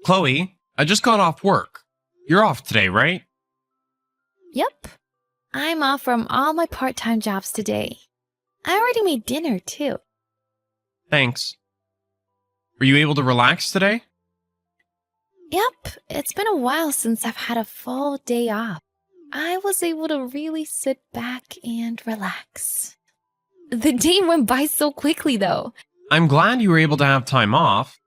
Chloe, I just got off work. You're off today, right? Yep. I'm off from all my part-time jobs today. I already made dinner, too. Thanks. Were you able to relax today? Yep, it's been a while since I've had a full day off. I was able to really sit back and relax. The day went by so quickly, though. I'm glad you were able to have time off.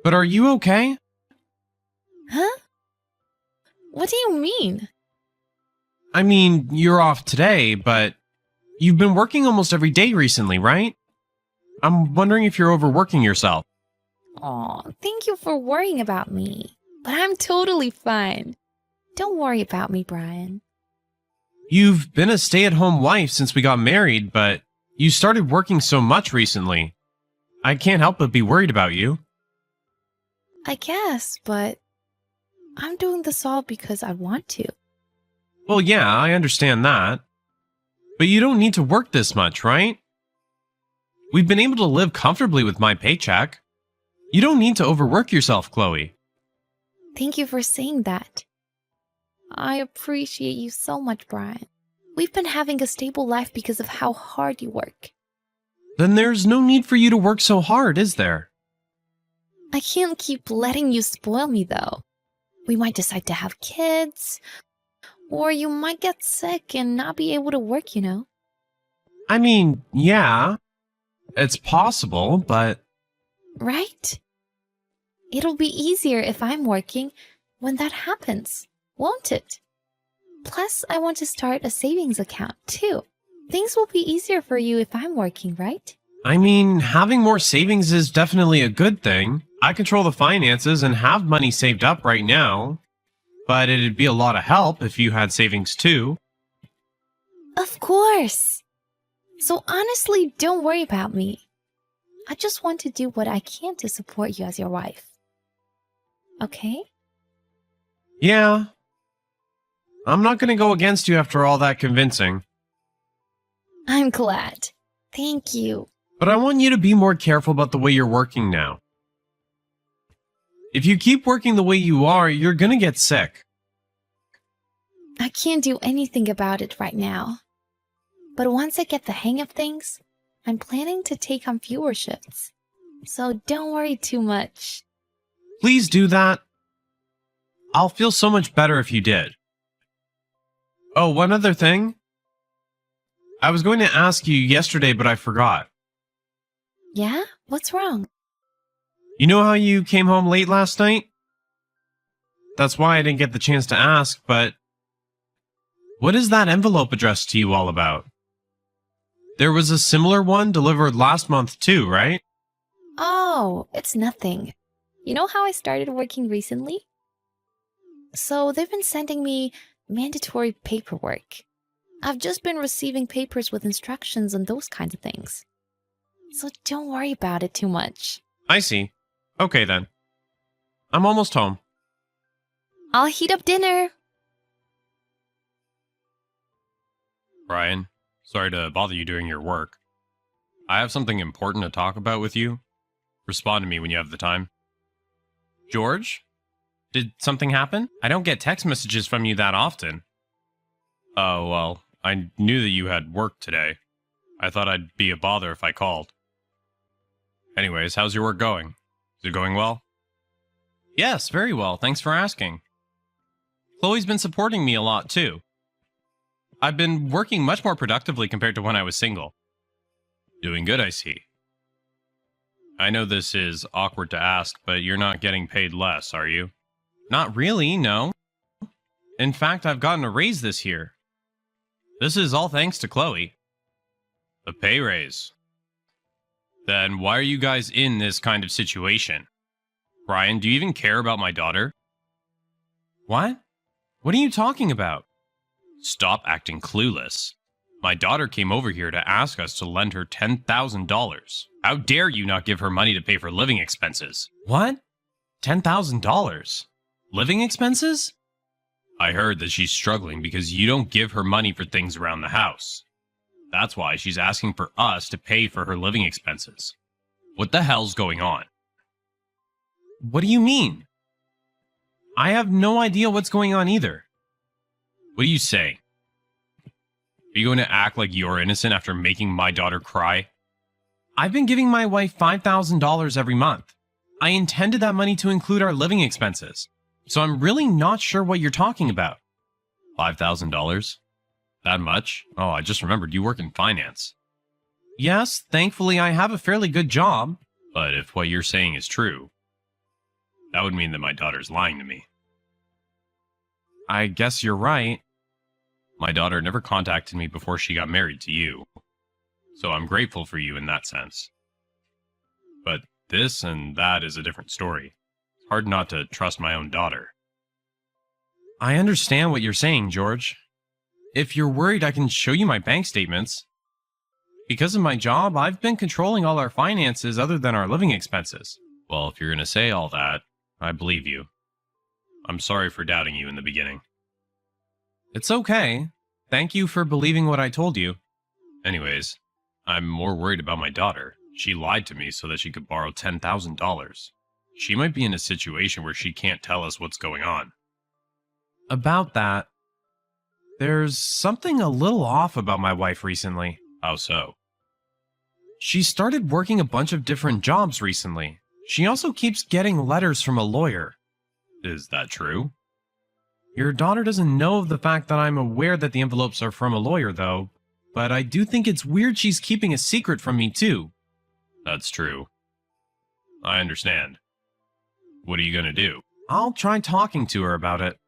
But are you okay? Huh? What do you mean? I mean, you're off today, but you've been working almost every day recently, right? I'm wondering if you're overworking yourself. Aw, thank you for worrying about me. But I'm totally fine. Don't worry about me, Brian. You've been a stay-at-home wife since we got married, but you started working so much recently. I can't help but be worried about you. I guess, but I'm doing this all because I want to. Well, yeah, I understand that. But you don't need to work this much, right? We've been able to live comfortably with my paycheck. You don't need to overwork yourself, Chloe. Thank you for saying that. I appreciate you so much, Brian. We've been having a stable life because of how hard you work. Then there's no need for you to work so hard, is there? I can't keep letting you spoil me, though. We might decide to have kids, or you might get sick and not be able to work, you know? I mean, yeah, it's possible, but... Right? It'll be easier if I'm working when that happens, won't it? Plus, I want to start a savings account, too. Things will be easier for you if I'm working, right? I mean, having more savings is definitely a good thing. I control the finances and have money saved up right now. But it'd be a lot of help if you had savings too. Of course! So honestly, don't worry about me. I just want to do what I can to support you as your wife. Okay? Yeah. I'm not gonna go against you after all that convincing. I'm glad. Thank you. But I want you to be more careful about the way you're working now. If you keep working the way you are, you're gonna get sick. I can't do anything about it right now. But once I get the hang of things, I'm planning to take on fewer shifts. So don't worry too much. Please do that. I'll feel so much better if you did. Oh, one other thing. I was going to ask you yesterday, but I forgot. Yeah? What's wrong? You know how you came home late last night? That's why I didn't get the chance to ask, but... what is that envelope addressed to you all about? There was a similar one delivered last month too, right? Oh, it's nothing. You know how I started working recently? So they've been sending me mandatory paperwork. I've just been receiving papers with instructions and those kinds of things. So don't worry about it too much. I see. Okay then. I'm almost home. I'll heat up dinner. Brian, sorry to bother you during your work. I have something important to talk about with you. Respond to me when you have the time. George? Did something happen? I don't get text messages from you that often. Oh, well, I knew that you had work today. I thought I'd be a bother if I called. Anyways, how's your work going? Is it going well? Yes, very well. Thanks for asking. Chloe's been supporting me a lot, too. I've been working much more productively compared to when I was single. Doing good, I see. I know this is awkward to ask, but you're not getting paid less, are you? Not really, no. In fact, I've gotten a raise this year. This is all thanks to Chloe. A pay raise. Then why are you guys in this kind of situation? Brian, do you even care about my daughter? What? What are you talking about? Stop acting clueless. My daughter came over here to ask us to lend her $10,000. How dare you not give her money to pay for living expenses? What? $10,000? Living expenses? I heard that she's struggling because you don't give her money for things around the house. That's why she's asking for us to pay for her living expenses. What the hell's going on? What do you mean? I have no idea what's going on either. What do you say? Are you going to act like you're innocent after making my daughter cry? I've been giving my wife $5,000 every month. I intended that money to include our living expenses. So I'm really not sure what you're talking about. $5,000? That much? Oh, I just remembered you work in finance. Yes, thankfully I have a fairly good job. But if what you're saying is true, that would mean that my daughter's lying to me. I guess you're right. My daughter never contacted me before she got married to you. So I'm grateful for you in that sense. But this and that is a different story. It's hard not to trust my own daughter. I understand what you're saying, George. If you're worried, I can show you my bank statements. Because of my job, I've been controlling all our finances other than our living expenses. Well, if you're going to say all that, I believe you. I'm sorry for doubting you in the beginning. It's okay. Thank you for believing what I told you. Anyways, I'm more worried about my daughter. She lied to me so that she could borrow $10,000. She might be in a situation where she can't tell us what's going on. About that, there's something a little off about my wife recently. How so? She started working a bunch of different jobs recently. She also keeps getting letters from a lawyer. Is that true? Your daughter doesn't know of the fact that I'm aware that the envelopes are from a lawyer, though. But I do think it's weird she's keeping a secret from me, too. That's true. I understand. What are you going to do? I'll try talking to her about it.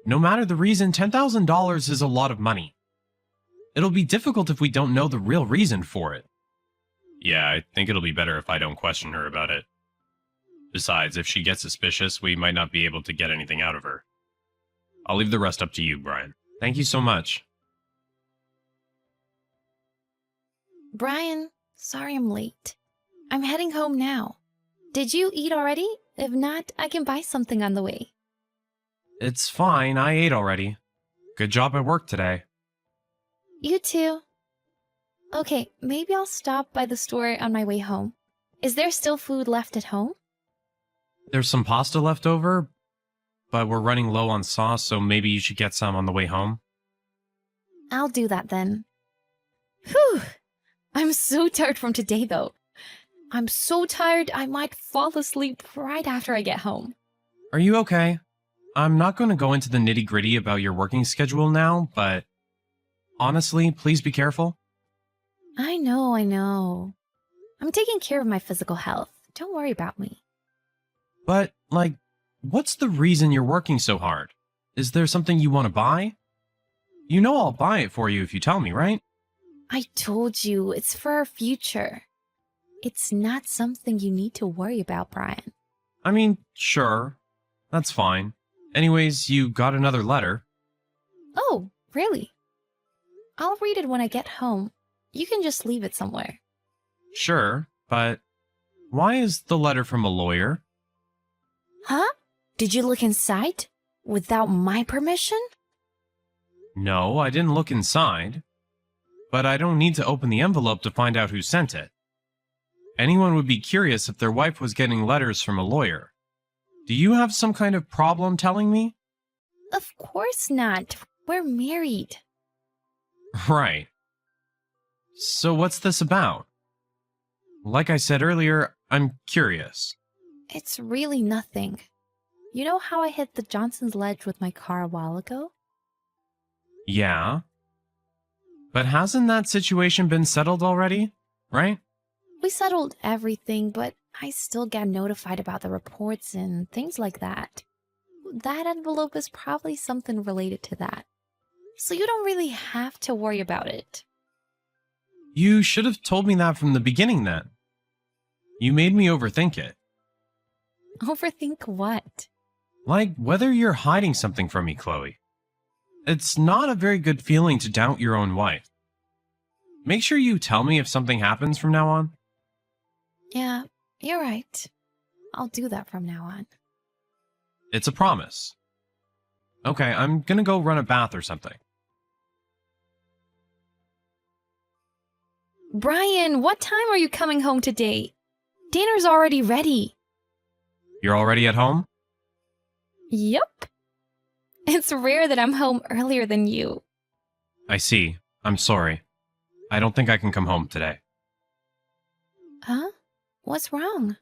No matter the reason, $10,000 is a lot of money. It'll be difficult if we don't know the real reason for it. Yeah, I think it'll be better if I don't question her about it. Besides, if she gets suspicious, we might not be able to get anything out of her. I'll leave the rest up to you, Brian. Thank you so much. Brian, sorry I'm late. I'm heading home now. Did you eat already? If not, I can buy something on the way. It's fine, I ate already. Good job at work today. You too. Okay, maybe I'll stop by the store on my way home. Is there still food left at home? There's some pasta left over, but we're running low on sauce, so maybe you should get some on the way home. I'll do that then. Whew! I'm so tired from today, though. I'm so tired I might fall asleep right after I get home. Are you okay? I'm not going to go into the nitty-gritty about your working schedule now, but honestly, please be careful. I know. I'm taking care of my physical health. Don't worry about me. But, what's the reason you're working so hard? Is there something you want to buy? You know I'll buy it for you if you tell me, right? I told you, it's for our future. It's not something you need to worry about, Brian. I mean, sure. That's fine. Anyways, you got another letter. Oh, really? I'll read it when I get home. You can just leave it somewhere. Sure, but why is the letter from a lawyer? Huh? Did you look inside? Without my permission? No, I didn't look inside. But I don't need to open the envelope to find out who sent it. Anyone would be curious if their wife was getting letters from a lawyer. Do you have some kind of problem telling me? Of course not. We're married. Right. So what's this about? Like I said earlier, I'm curious. It's really nothing. You know how I hit the Johnson's ledge with my car a while ago? Yeah. But hasn't that situation been settled already, right? We settled everything, but I still get notified about the reports and things like that. That envelope is probably something related to that. So you don't really have to worry about it. You should have told me that from the beginning then. You made me overthink it. Overthink what? Like whether you're hiding something from me, Chloe. It's not a very good feeling to doubt your own wife. Make sure you tell me if something happens from now on. Yeah, you're right. I'll do that from now on. It's a promise. Okay, I'm gonna go run a bath or something. Brian, what time are you coming home today? Dinner's already ready. You're already at home? Yep. It's rare that I'm home earlier than you. I see. I'm sorry. I don't think I can come home today. Huh? What's wrong?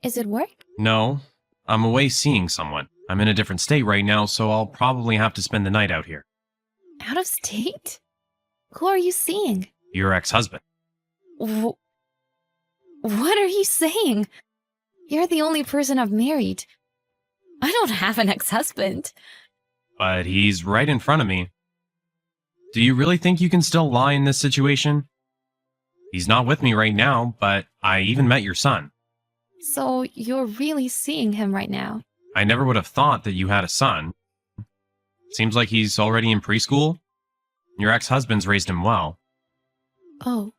Is it work? No, I'm away seeing someone. I'm in a different state right now, so I'll probably have to spend the night out here. Out of state? Who are you seeing? Your ex-husband. What are you saying? You're the only person I've married. I don't have an ex-husband. But he's right in front of me. Do you really think you can still lie in this situation? He's not with me right now, but I even met your son. So you're really seeing him right now? I never would have thought that you had a son. Seems like he's already in preschool. Your ex-husband's raised him well. Oh.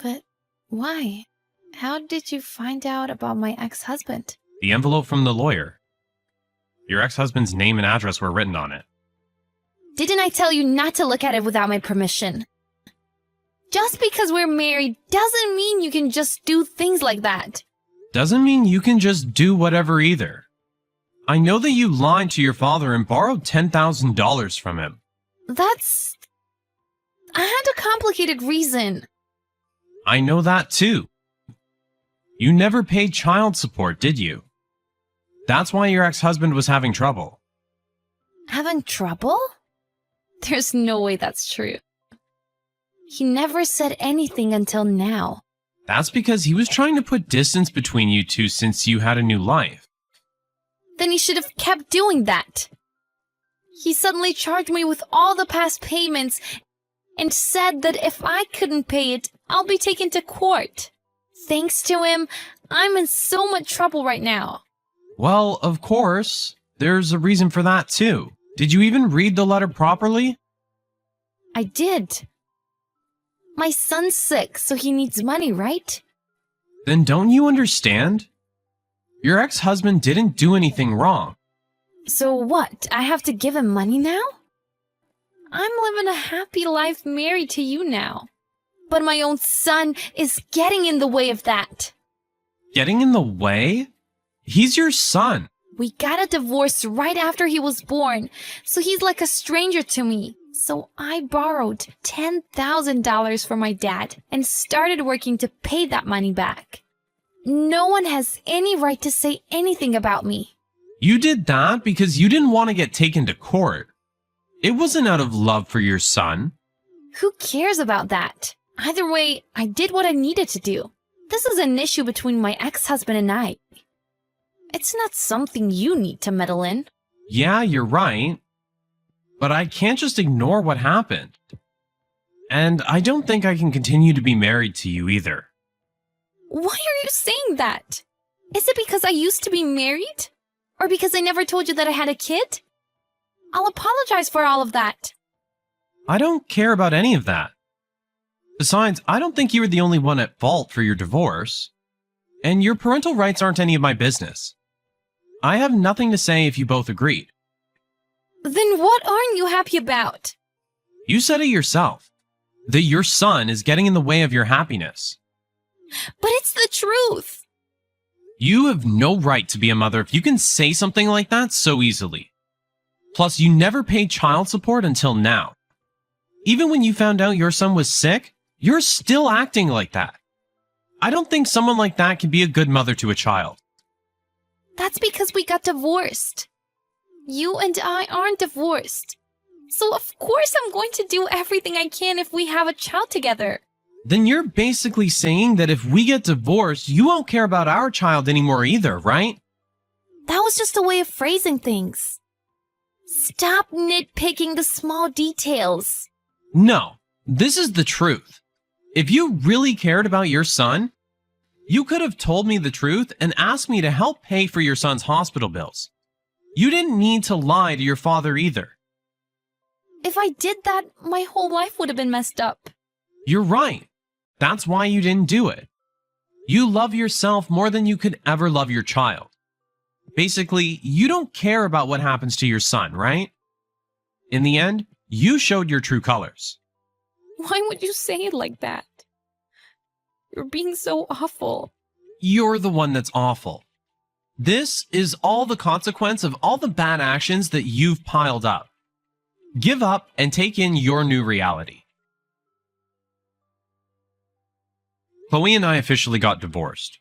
But why? How did you find out about my ex-husband? The envelope from the lawyer. Your ex-husband's name and address were written on it. Didn't I tell you not to look at it without my permission? Just because we're married doesn't mean you can just do things like that. Doesn't mean you can just do whatever either. I know that you lied to your father and borrowed $10,000 from him. I had a complicated reason. I know that too. You never paid child support, did you? That's why your ex-husband was having trouble. Having trouble? There's no way that's true. He never said anything until now. That's because he was trying to put distance between you two since you had a new life. Then he should have kept doing that. He suddenly charged me with all the past payments and said that if I couldn't pay it, I'll be taken to court. Thanks to him, I'm in so much trouble right now. Well, of course. There's a reason for that too. Did you even read the letter properly? I did. My son's sick, so he needs money, right? Then don't you understand? Your ex-husband didn't do anything wrong. So what? I have to give him money now? I'm living a happy life married to you now. But my own son is getting in the way of that. Getting in the way? He's your son. We got a divorce right after he was born, so he's like a stranger to me. So I borrowed $10,000 from my dad and started working to pay that money back. No one has any right to say anything about me. You did that because you didn't want to get taken to court. It wasn't out of love for your son. Who cares about that? Either way, I did what I needed to do. This is an issue between my ex-husband and I. It's not something you need to meddle in. Yeah, you're right. But I can't just ignore what happened. And I don't think I can continue to be married to you either. Why are you saying that? Is it because I used to be married? Or because I never told you that I had a kid? I'll apologize for all of that. I don't care about any of that. Besides, I don't think you were the only one at fault for your divorce. And your parental rights aren't any of my business. I have nothing to say if you both agreed. Then what aren't you happy about? You said it yourself, that your son is getting in the way of your happiness. But it's the truth. You have no right to be a mother if you can say something like that so easily. Plus, you never paid child support until now. Even when you found out your son was sick, you're still acting like that. I don't think someone like that can be a good mother to a child. That's because we got divorced. You and I aren't divorced. So of course I'm going to do everything I can if we have a child together. Then you're basically saying that if we get divorced, you won't care about our child anymore either, right? That was just a way of phrasing things. Stop nitpicking the small details. No, this is the truth. If you really cared about your son, you could have told me the truth and asked me to help pay for your son's hospital bills. You didn't need to lie to your father either. If I did that, my whole life would have been messed up. You're right. That's why you didn't do it. You love yourself more than you could ever love your child. Basically, you don't care about what happens to your son, right? In the end, you showed your true colors. Why would you say it like that? You're being so awful. You're the one that's awful. This is all the consequence of all the bad actions that you've piled up. Give up and take in your new reality. Chloe and I officially got divorced.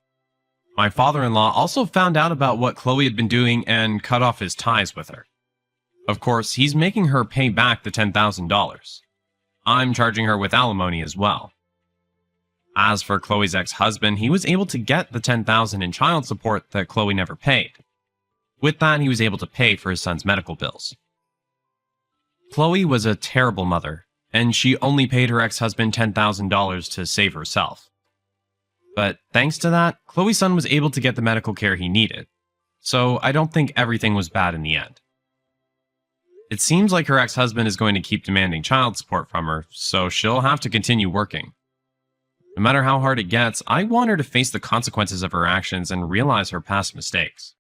My father-in-law also found out about what Chloe had been doing and cut off his ties with her. Of course, he's making her pay back the $10,000. I'm charging her with alimony as well. As for Chloe's ex-husband, he was able to get the $10,000 in child support that Chloe never paid. With that, he was able to pay for his son's medical bills. Chloe was a terrible mother, and she only paid her ex-husband $10,000 to save herself. But thanks to that, Chloe's son was able to get the medical care he needed, so I don't think everything was bad in the end. It seems like her ex-husband is going to keep demanding child support from her, so she'll have to continue working. No matter how hard it gets, I want her to face the consequences of her actions and realize her past mistakes.